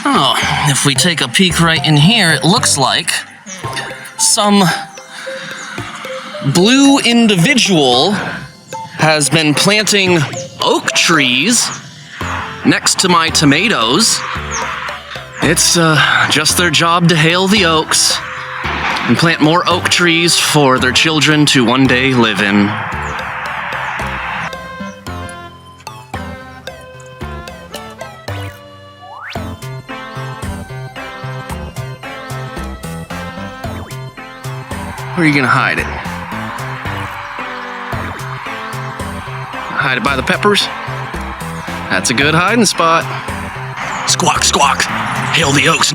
Oh, if we take a peek right in here, it looks like some blue individual has been planting oak trees next to my tomatoes. It's just their job to hail the oaks and plant more oak trees for their children to one day live in. Where are you gonna hide it? Hide it by the peppers? That's a good hiding spot. Squawk, squawk. Hail the oaks.